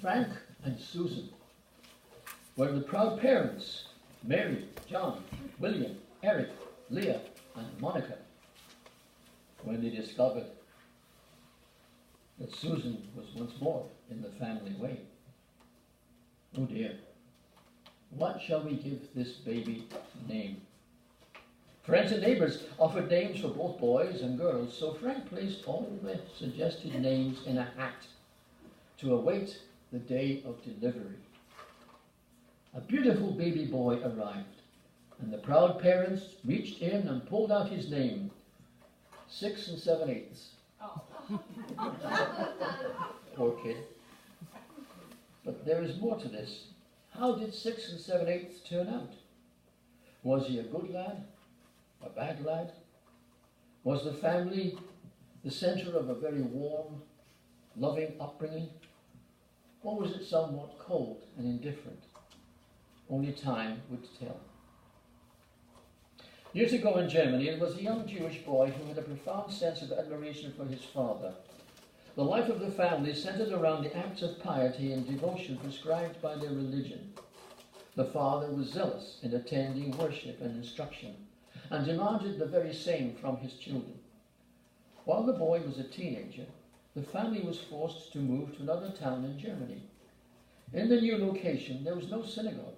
Frank and Susan were the proud parents, Mary, John, William, Eric, Leah, and Monica, when they discovered that Susan was once more in the family way. Oh dear, what shall we give this baby name? Friends and neighbours offered names for both boys and girls, so Frank placed all the suggested names in a hat to await the day of delivery. A beautiful baby boy arrived, and the proud parents reached in and pulled out his name, 6 7/8. Oh. Poor kid. But there is more to this. How did 6 7/8 turn out? Was he a good lad? A bad lad? Was the family the centre of a very warm, loving upbringing? Or was it somewhat cold and indifferent? Only time would tell. Years ago in Germany, there was a young Jewish boy who had a profound sense of admiration for his father. The life of the family centered around the acts of piety and devotion prescribed by their religion. The father was zealous in attending worship and instruction, and demanded the very same from his children. While the boy was a teenager, the family was forced to move to another town in Germany. In the new location, there was no synagogue,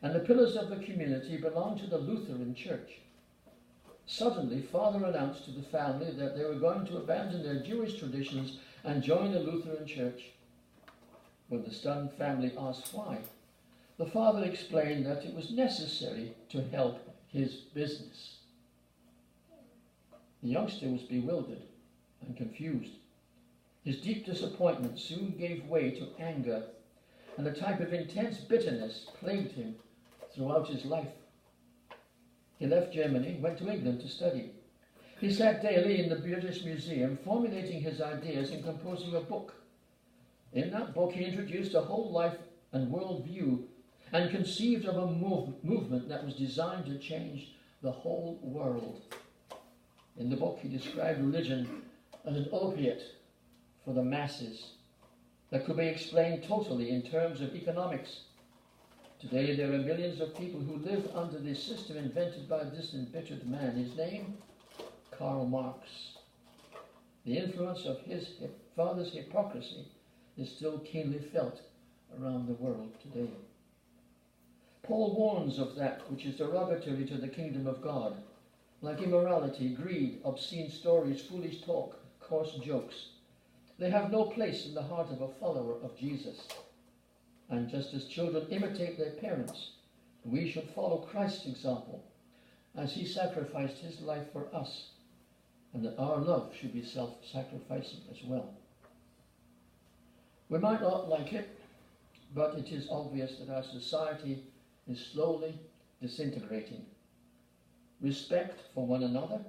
and the pillars of the community belonged to the Lutheran Church. Suddenly, father announced to the family that they were going to abandon their Jewish traditions and join the Lutheran Church. When the stunned family asked why, the father explained that it was necessary to help his business. The youngster was bewildered and confused. His deep disappointment soon gave way to anger, and a type of intense bitterness plagued him throughout his life. He left Germany, went to England to study. He sat daily in the British Museum, formulating his ideas and composing a book. In that book, he introduced a whole life and world view and conceived of a movement that was designed to change the whole world. In the book, he described religion as an opiate for the masses that could be explained totally in terms of economics. Today, there are millions of people who live under this system invented by this embittered man. His name? Karl Marx. The influence of his father's hypocrisy is still keenly felt around the world today. Paul warns of that which is derogatory to the kingdom of God, like immorality, greed, obscene stories, foolish talk, coarse jokes. They have no place in the heart of a follower of Jesus. And just as children imitate their parents, we should follow Christ's example as he sacrificed his life for us, and that our love should be self-sacrificing as well. We might not like it, but it is obvious that our society is slowly disintegrating. Respect for one another,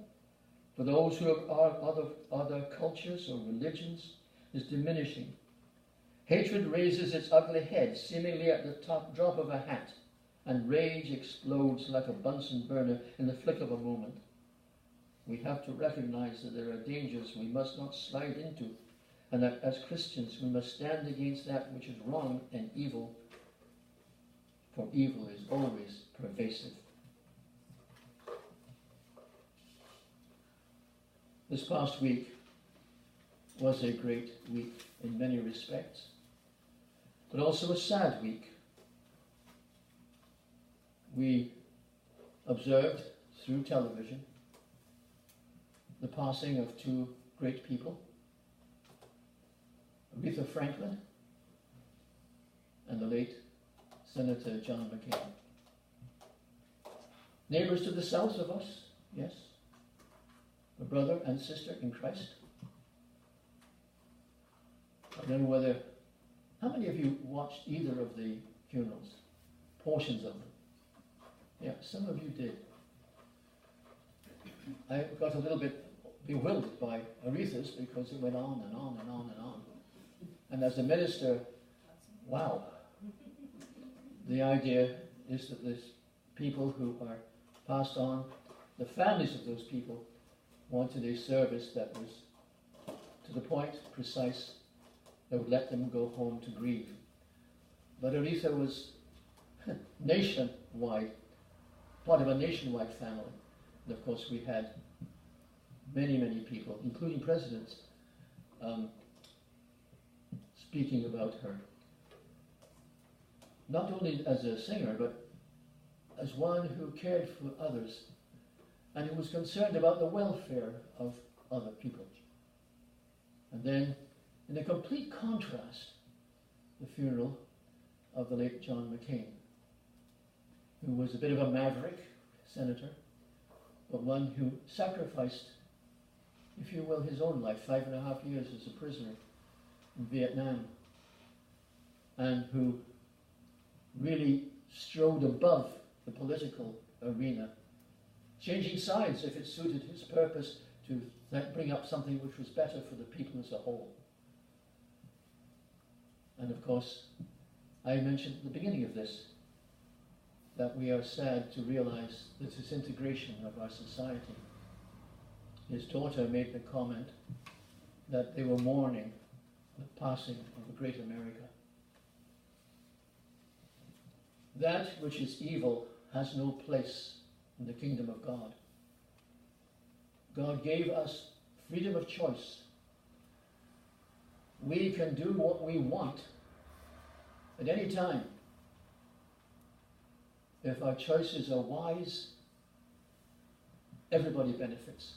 for those who are other cultures or religions, is diminishing. Hatred raises its ugly head, seemingly at the top drop of a hat, and rage explodes like a Bunsen burner in the flick of a moment. We have to recognize that there are dangers we must not slide into, and that as Christians we must stand against that which is wrong and evil, for evil is always pervasive. This past week was a great week in many respects, but also a sad week. We observed through television the passing of two great people, Aretha Franklin and the late Senator John McCain. Neighbors to the south of us, yes, a brother and sister in Christ. I don't know whether, how many of you watched either of the funerals? Portions of them. Yeah, some of you did. I got a little bit bewildered by Aretha's because it went on and on and on and on. And as a minister, wow. The idea is that there's people who are passed on, the families of those people wanted a service that was to the point, precise, that would let them go home to grieve. But Aretha was nationwide, part of a nationwide family. And of course we had many, many people, including presidents, speaking about her. Not only as a singer, but as one who cared for others and who was concerned about the welfare of other people. And then, in a complete contrast, the funeral of the late John McCain, who was a bit of a maverick senator, but one who sacrificed, if you will, his own life, 5.5 years as a prisoner in Vietnam, and who really strode above the political arena, changing sides if it suited his purpose to bring up something which was better for the people as a whole. And of course, I mentioned at the beginning of this that we are sad to realize the disintegration of our society. His daughter made the comment that they were mourning the passing of a great America. That which is evil has no place in the kingdom of God. God gave us freedom of choice. We can do what we want at any time. If our choices are wise, everybody benefits.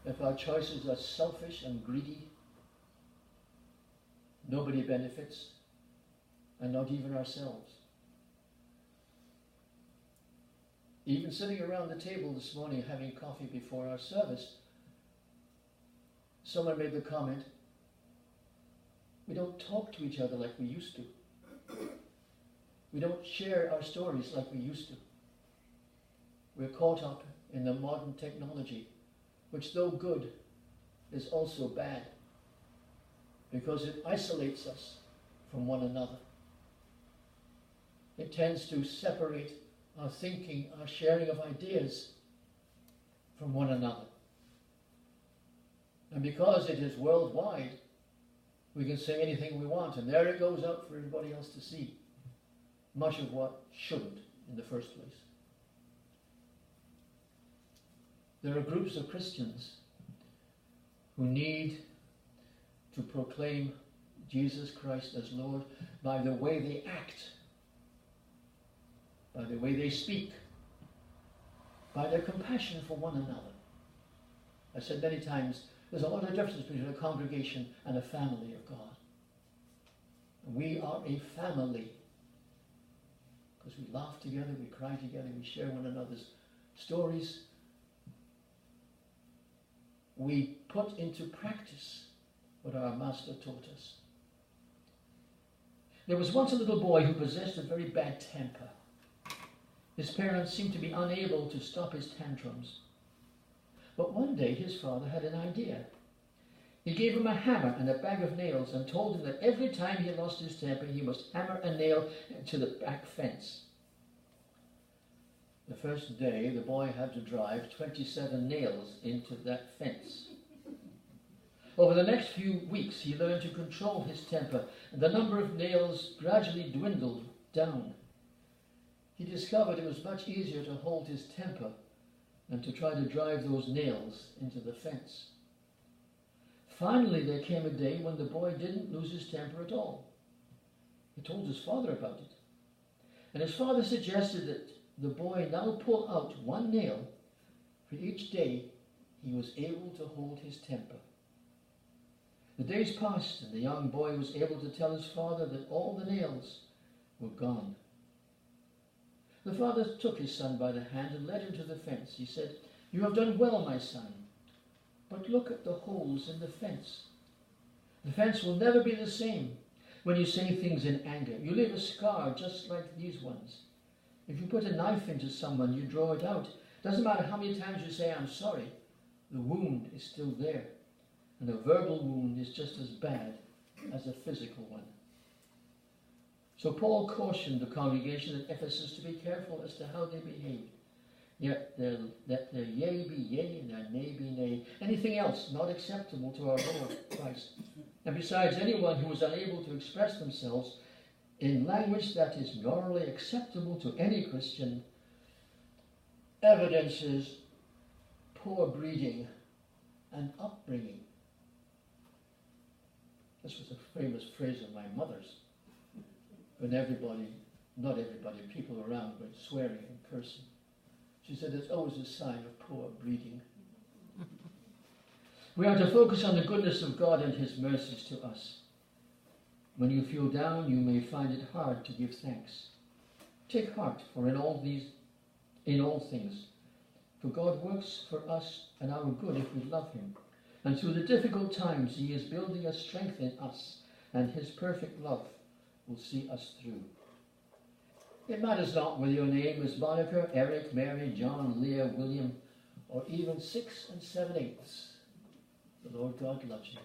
If our choices are selfish and greedy, nobody benefits, and not even ourselves. Even sitting around the table this morning having coffee before our service, someone made the comment, we don't talk to each other like we used to. We don't share our stories like we used to. We're caught up in the modern technology, which though good, is also bad, because it isolates us from one another. It tends to separate our thinking, our sharing of ideas from one another. And because it is worldwide, we can say anything we want, and there it goes out for everybody else to see. Much of what shouldn't in the first place. There are groups of Christians who need to proclaim Jesus Christ as Lord by the way they act, by the way they speak, by their compassion for one another. I've said many times, there's a lot of difference between a congregation and a family of God. We are a family because we laugh together, we cry together, we share one another's stories. We put into practice what our Master taught us. There was once a little boy who possessed a very bad temper. His parents seemed to be unable to stop his tantrums. But one day his father had an idea. He gave him a hammer and a bag of nails and told him that every time he lost his temper, he must hammer a nail to the back fence. The first day, the boy had to drive 27 nails into that fence. Over the next few weeks, he learned to control his temper, and the number of nails gradually dwindled down. He discovered it was much easier to hold his temper than to try to drive those nails into the fence. Finally, there came a day when the boy didn't lose his temper at all. He told his father about it. And his father suggested that the boy now pull out one nail for each day he was able to hold his temper. The days passed, and the young boy was able to tell his father that all the nails were gone. The father took his son by the hand and led him to the fence. He said, "You have done well, my son, but look at the holes in the fence. The fence will never be the same when you say things in anger. You leave a scar just like these ones. If you put a knife into someone, you draw it out. Doesn't matter how many times you say, 'I'm sorry,' the wound is still there. And a verbal wound is just as bad as a physical one." So Paul cautioned the congregation at Ephesus to be careful as to how they behaved. Yet let their yea be yea and their nay be nay. Anything else not acceptable to our Lord Christ. And besides, anyone who is unable to express themselves in language that is morally acceptable to any Christian evidences poor breeding and upbringing. This was a famous phrase of my mother's, when not everybody, people around were swearing and cursing. She said it's always a sign of poor breeding. We are to focus on the goodness of God and his mercies to us. When you feel down, you may find it hard to give thanks. Take heart, for in all things, for God works for us and our good if we love him. And through the difficult times, he is building a strength in us, and his perfect love will see us through. It matters not whether your name is Monica, Eric, Mary, John, Leah, William, or even 6 7/8. The Lord God loves you.